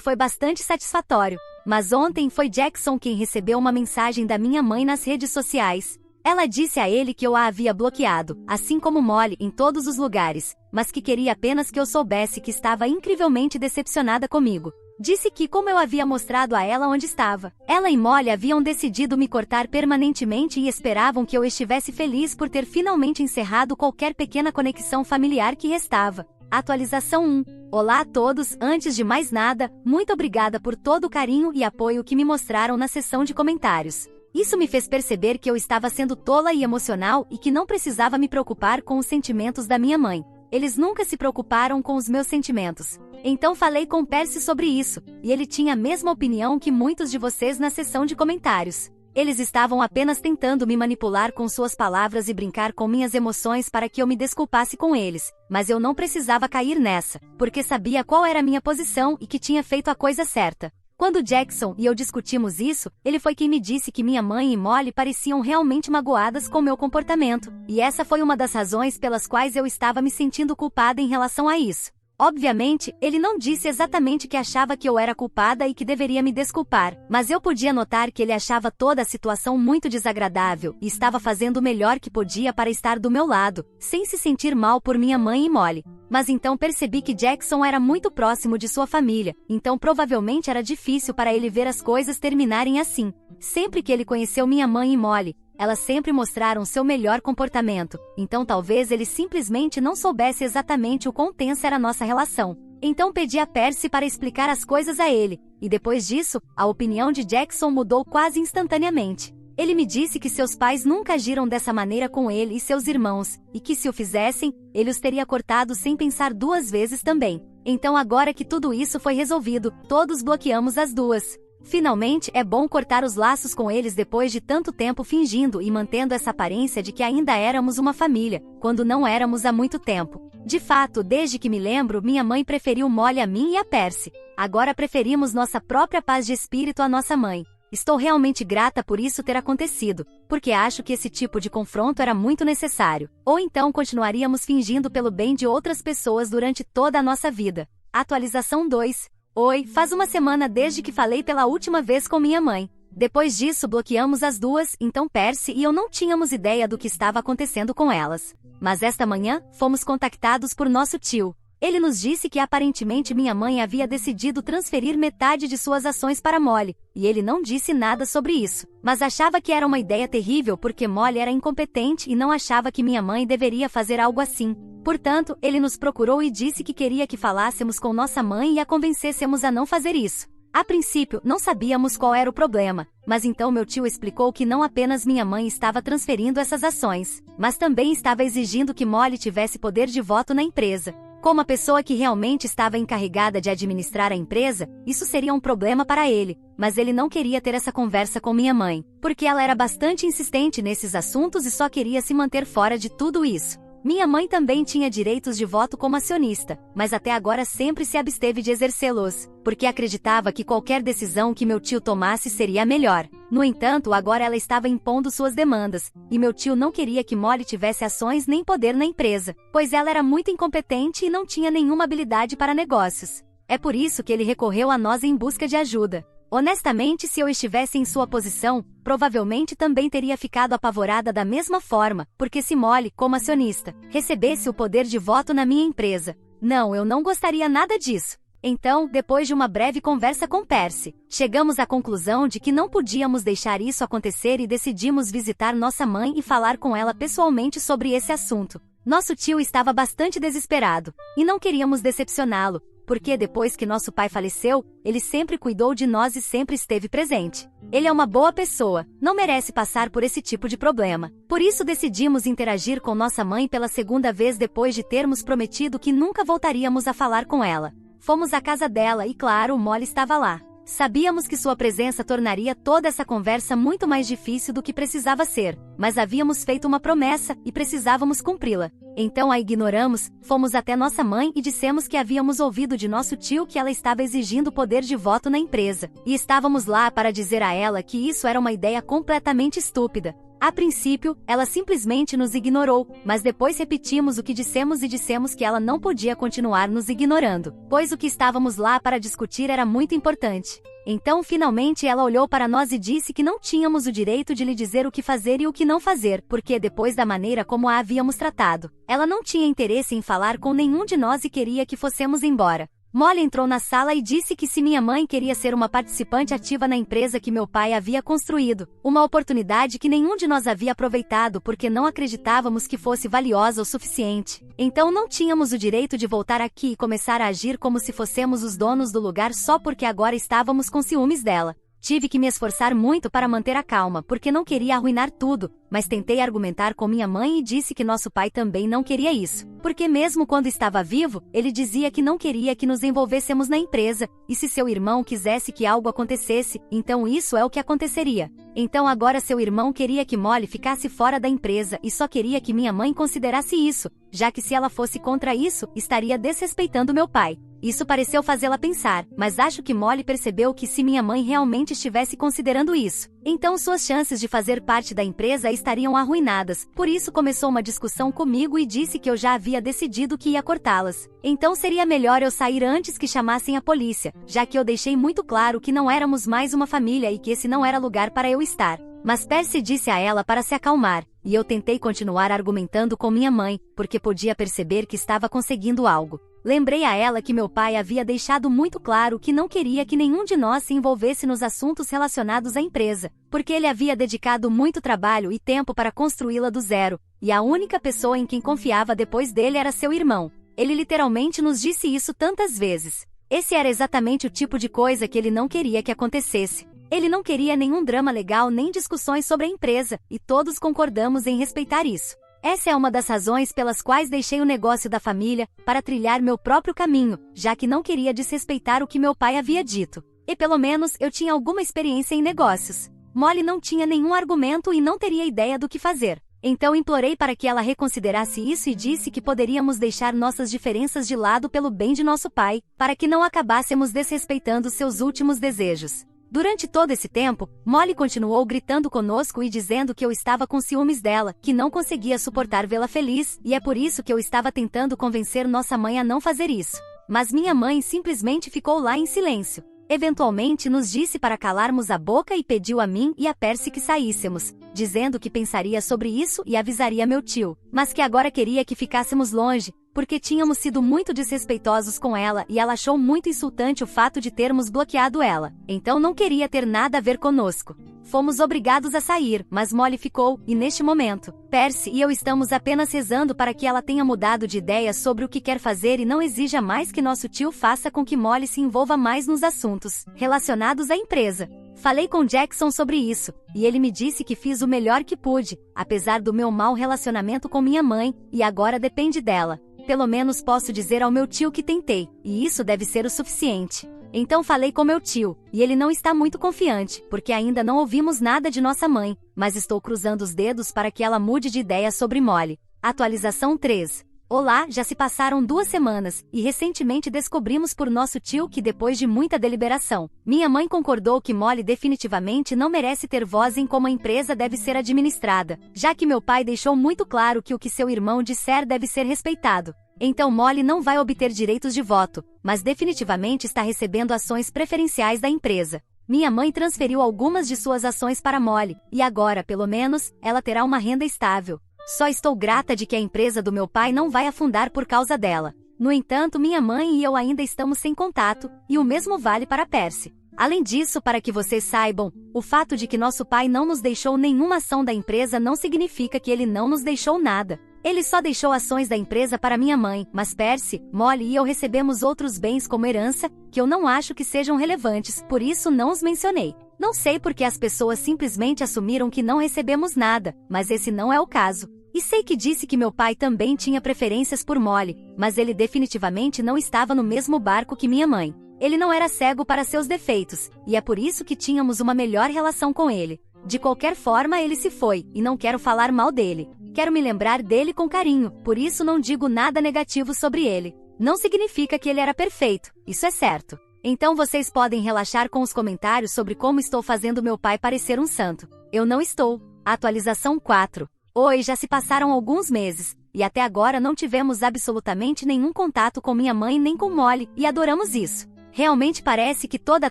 foi bastante satisfatório. Mas ontem foi Jackson quem recebeu uma mensagem da minha mãe nas redes sociais. Ela disse a ele que eu a havia bloqueado, assim como Molly, em todos os lugares, mas que queria apenas que eu soubesse que estava incrivelmente decepcionada comigo. Disse que, como eu havia mostrado a ela onde estava, ela e Molly haviam decidido me cortar permanentemente e esperavam que eu estivesse feliz por ter finalmente encerrado qualquer pequena conexão familiar que restava. Atualização 1. Olá a todos, antes de mais nada, muito obrigada por todo o carinho e apoio que me mostraram na seção de comentários. Isso me fez perceber que eu estava sendo tola e emocional e que não precisava me preocupar com os sentimentos da minha mãe. Eles nunca se preocuparam com os meus sentimentos. Então falei com Percy sobre isso, e ele tinha a mesma opinião que muitos de vocês na seção de comentários. Eles estavam apenas tentando me manipular com suas palavras e brincar com minhas emoções para que eu me desculpasse com eles, mas eu não precisava cair nessa, porque sabia qual era a minha posição e que tinha feito a coisa certa. Quando Jackson e eu discutimos isso, ele foi quem me disse que minha mãe e Molly pareciam realmente magoadas com meu comportamento, e essa foi uma das razões pelas quais eu estava me sentindo culpada em relação a isso. Obviamente, ele não disse exatamente que achava que eu era culpada e que deveria me desculpar, mas eu podia notar que ele achava toda a situação muito desagradável e estava fazendo o melhor que podia para estar do meu lado, sem se sentir mal por minha mãe e Molly. Mas então percebi que Jackson era muito próximo de sua família, então provavelmente era difícil para ele ver as coisas terminarem assim. Sempre que ele conheceu minha mãe e Molly, elas sempre mostraram seu melhor comportamento, então talvez ele simplesmente não soubesse exatamente o quão tensa era nossa relação. Então pedi a Percy para explicar as coisas a ele, e depois disso, a opinião de Jackson mudou quase instantaneamente. Ele me disse que seus pais nunca agiram dessa maneira com ele e seus irmãos, e que se o fizessem, ele os teria cortado sem pensar 2 vezes também. Então agora que tudo isso foi resolvido, todos bloqueamos as duas. Finalmente, é bom cortar os laços com eles depois de tanto tempo fingindo e mantendo essa aparência de que ainda éramos uma família, quando não éramos há muito tempo. De fato, desde que me lembro, minha mãe preferiu Molly a mim e a Percy. Agora preferimos nossa própria paz de espírito à nossa mãe. Estou realmente grata por isso ter acontecido, porque acho que esse tipo de confronto era muito necessário. Ou então continuaríamos fingindo pelo bem de outras pessoas durante toda a nossa vida. Atualização 2. Oi, faz uma semana desde que falei pela última vez com minha mãe. Depois disso bloqueamos as duas, então Percy e eu não tínhamos ideia do que estava acontecendo com elas. Mas esta manhã, fomos contactados por nosso tio. Ele nos disse que aparentemente minha mãe havia decidido transferir metade de suas ações para Molly, e ele não disse nada sobre isso, mas achava que era uma ideia terrível porque Molly era incompetente e não achava que minha mãe deveria fazer algo assim. Portanto, ele nos procurou e disse que queria que falássemos com nossa mãe e a convencêssemos a não fazer isso. A princípio, não sabíamos qual era o problema, mas então meu tio explicou que não apenas minha mãe estava transferindo essas ações, mas também estava exigindo que Molly tivesse poder de voto na empresa. Como a pessoa que realmente estava encarregada de administrar a empresa, isso seria um problema para ele, mas ele não queria ter essa conversa com minha mãe, porque ela era bastante insistente nesses assuntos e só queria se manter fora de tudo isso. Minha mãe também tinha direitos de voto como acionista, mas até agora sempre se absteve de exercê-los, porque acreditava que qualquer decisão que meu tio tomasse seria a melhor. No entanto, agora ela estava impondo suas demandas, e meu tio não queria que Molly tivesse ações nem poder na empresa, pois ela era muito incompetente e não tinha nenhuma habilidade para negócios. É por isso que ele recorreu a nós em busca de ajuda. Honestamente, se eu estivesse em sua posição, provavelmente também teria ficado apavorada da mesma forma, porque se Molly, como acionista, recebesse o poder de voto na minha empresa. Não, eu não gostaria nada disso. Então, depois de uma breve conversa com Percy, chegamos à conclusão de que não podíamos deixar isso acontecer e decidimos visitar nossa mãe e falar com ela pessoalmente sobre esse assunto. Nosso tio estava bastante desesperado, e não queríamos decepcioná-lo, porque depois que nosso pai faleceu, ele sempre cuidou de nós e sempre esteve presente. Ele é uma boa pessoa, não merece passar por esse tipo de problema. Por isso decidimos interagir com nossa mãe pela segunda vez depois de termos prometido que nunca voltaríamos a falar com ela. Fomos à casa dela e, claro, Molly estava lá. Sabíamos que sua presença tornaria toda essa conversa muito mais difícil do que precisava ser, mas havíamos feito uma promessa e precisávamos cumpri-la. Então a ignoramos, fomos até nossa mãe e dissemos que havíamos ouvido de nosso tio que ela estava exigindo poder de voto na empresa, e estávamos lá para dizer a ela que isso era uma ideia completamente estúpida. A princípio, ela simplesmente nos ignorou, mas depois repetimos o que dissemos e dissemos que ela não podia continuar nos ignorando, pois o que estávamos lá para discutir era muito importante. Então, finalmente, ela olhou para nós e disse que não tínhamos o direito de lhe dizer o que fazer e o que não fazer, porque depois da maneira como a havíamos tratado, ela não tinha interesse em falar com nenhum de nós e queria que fossemos embora. Molly entrou na sala e disse que se minha mãe queria ser uma participante ativa na empresa que meu pai havia construído, uma oportunidade que nenhum de nós havia aproveitado porque não acreditávamos que fosse valiosa o suficiente, então não tínhamos o direito de voltar aqui e começar a agir como se fossemos os donos do lugar só porque agora estávamos com ciúmes dela. Tive que me esforçar muito para manter a calma, porque não queria arruinar tudo, mas tentei argumentar com minha mãe e disse que nosso pai também não queria isso, porque mesmo quando estava vivo, ele dizia que não queria que nos envolvêssemos na empresa, e se seu irmão quisesse que algo acontecesse, então isso é o que aconteceria. Então agora seu irmão queria que Molly ficasse fora da empresa e só queria que minha mãe considerasse isso, já que se ela fosse contra isso, estaria desrespeitando meu pai. Isso pareceu fazê-la pensar, mas acho que Molly percebeu que se minha mãe realmente estivesse considerando isso, então suas chances de fazer parte da empresa estariam arruinadas, por isso começou uma discussão comigo e disse que eu já havia decidido que ia cortá-las. Então seria melhor eu sair antes que chamassem a polícia, já que eu deixei muito claro que não éramos mais uma família e que esse não era lugar para eu estar. Mas Percy disse a ela para se acalmar, e eu tentei continuar argumentando com minha mãe, porque podia perceber que estava conseguindo algo. Lembrei a ela que meu pai havia deixado muito claro que não queria que nenhum de nós se envolvesse nos assuntos relacionados à empresa, porque ele havia dedicado muito trabalho e tempo para construí-la do zero, e a única pessoa em quem confiava depois dele era seu irmão. Ele literalmente nos disse isso tantas vezes. Esse era exatamente o tipo de coisa que ele não queria que acontecesse. Ele não queria nenhum drama legal nem discussões sobre a empresa, e todos concordamos em respeitar isso. Essa é uma das razões pelas quais deixei o negócio da família para trilhar meu próprio caminho, já que não queria desrespeitar o que meu pai havia dito. E pelo menos eu tinha alguma experiência em negócios. Molly não tinha nenhum argumento e não teria ideia do que fazer. Então implorei para que ela reconsiderasse isso e disse que poderíamos deixar nossas diferenças de lado pelo bem de nosso pai, para que não acabássemos desrespeitando seus últimos desejos. Durante todo esse tempo, Molly continuou gritando conosco e dizendo que eu estava com ciúmes dela, que não conseguia suportar vê-la feliz, e é por isso que eu estava tentando convencer nossa mãe a não fazer isso. Mas minha mãe simplesmente ficou lá em silêncio. Eventualmente nos disse para calarmos a boca e pediu a mim e a Percy que saíssemos, dizendo que pensaria sobre isso e avisaria meu tio, mas que agora queria que ficássemos longe, porque tínhamos sido muito desrespeitosos com ela e ela achou muito insultante o fato de termos bloqueado ela, então não queria ter nada a ver conosco. Fomos obrigados a sair, mas Molly ficou, e neste momento, Percy e eu estamos apenas rezando para que ela tenha mudado de ideia sobre o que quer fazer e não exija mais que nosso tio faça com que Molly se envolva mais nos assuntos relacionados à empresa. Falei com Jackson sobre isso, e ele me disse que fiz o melhor que pude, apesar do meu mau relacionamento com minha mãe, e agora depende dela. Pelo menos posso dizer ao meu tio que tentei, e isso deve ser o suficiente. Então falei com meu tio, e ele não está muito confiante, porque ainda não ouvimos nada de nossa mãe, mas estou cruzando os dedos para que ela mude de ideia sobre Molly. Atualização 3. Olá, já se passaram 2 semanas, e recentemente descobrimos por nosso tio que depois de muita deliberação, minha mãe concordou que Molly definitivamente não merece ter voz em como a empresa deve ser administrada, já que meu pai deixou muito claro que o que seu irmão disser deve ser respeitado. Então Molly não vai obter direitos de voto, mas definitivamente está recebendo ações preferenciais da empresa. Minha mãe transferiu algumas de suas ações para Molly, e agora, pelo menos, ela terá uma renda estável. Só estou grata de que a empresa do meu pai não vai afundar por causa dela. No entanto, minha mãe e eu ainda estamos sem contato, e o mesmo vale para Percy. Além disso, para que vocês saibam, o fato de que nosso pai não nos deixou nenhuma ação da empresa não significa que ele não nos deixou nada. Ele só deixou ações da empresa para minha mãe, mas Percy, Molly e eu recebemos outros bens como herança, que eu não acho que sejam relevantes, por isso não os mencionei. Não sei porque as pessoas simplesmente assumiram que não recebemos nada, mas esse não é o caso. E sei que disse que meu pai também tinha preferências por Molly, mas ele definitivamente não estava no mesmo barco que minha mãe. Ele não era cego para seus defeitos, e é por isso que tínhamos uma melhor relação com ele. De qualquer forma, ele se foi, e não quero falar mal dele. Quero me lembrar dele com carinho, por isso não digo nada negativo sobre ele. Não significa que ele era perfeito, isso é certo. Então vocês podem relaxar com os comentários sobre como estou fazendo meu pai parecer um santo. Eu não estou. Atualização 4. Oi, já se passaram alguns meses, e até agora não tivemos absolutamente nenhum contato com minha mãe nem com Molly, e adoramos isso. Realmente parece que toda a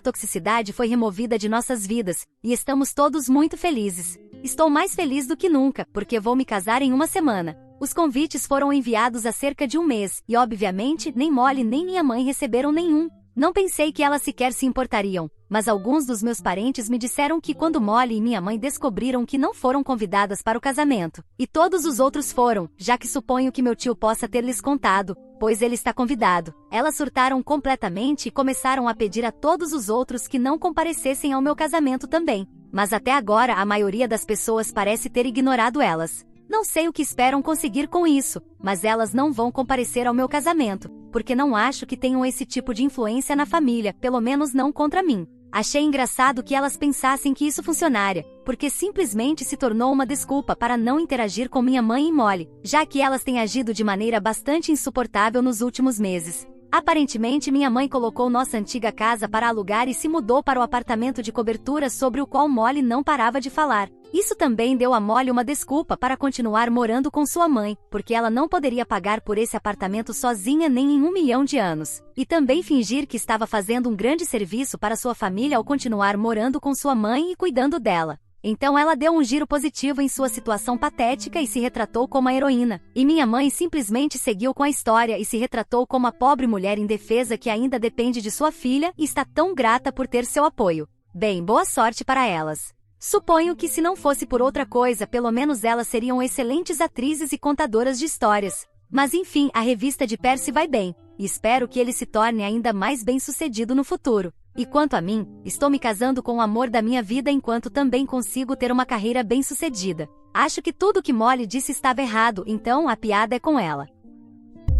toxicidade foi removida de nossas vidas, e estamos todos muito felizes. Estou mais feliz do que nunca, porque vou me casar em uma semana. Os convites foram enviados há cerca de um mês, e obviamente nem Molly nem minha mãe receberam nenhum. Não pensei que elas sequer se importariam, mas alguns dos meus parentes me disseram que quando Molly e minha mãe descobriram que não foram convidadas para o casamento, e todos os outros foram, já que suponho que meu tio possa ter lhes contado, pois ele está convidado. Elas surtaram completamente e começaram a pedir a todos os outros que não comparecessem ao meu casamento também. Mas até agora a maioria das pessoas parece ter ignorado elas. Não sei o que esperam conseguir com isso, mas elas não vão comparecer ao meu casamento, porque não acho que tenham esse tipo de influência na família, pelo menos não contra mim. Achei engraçado que elas pensassem que isso funcionaria, porque simplesmente se tornou uma desculpa para não interagir com minha mãe e Molly, já que elas têm agido de maneira bastante insuportável nos últimos meses. Aparentemente minha mãe colocou nossa antiga casa para alugar e se mudou para o apartamento de cobertura sobre o qual Molly não parava de falar. Isso também deu a Molly uma desculpa para continuar morando com sua mãe, porque ela não poderia pagar por esse apartamento sozinha nem em 1 milhão de anos. E também fingir que estava fazendo um grande serviço para sua família ao continuar morando com sua mãe e cuidando dela. Então ela deu um giro positivo em sua situação patética e se retratou como a heroína. E minha mãe simplesmente seguiu com a história e se retratou como a pobre mulher indefesa que ainda depende de sua filha e está tão grata por ter seu apoio. Bem, boa sorte para elas. Suponho que se não fosse por outra coisa, pelo menos elas seriam excelentes atrizes e contadoras de histórias. Mas enfim, a revista de Percy vai bem, e espero que ele se torne ainda mais bem-sucedido no futuro. E quanto a mim, estou me casando com o amor da minha vida enquanto também consigo ter uma carreira bem-sucedida. Acho que tudo que Molly disse estava errado, então a piada é com ela.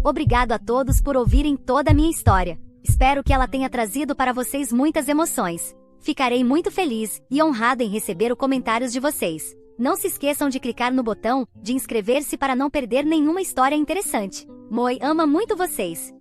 Obrigado a todos por ouvirem toda a minha história. Espero que ela tenha trazido para vocês muitas emoções. Ficarei muito feliz e honrada em receber os comentários de vocês. Não se esqueçam de clicar no botão de inscrever-se para não perder nenhuma história interessante. Moi ama muito vocês.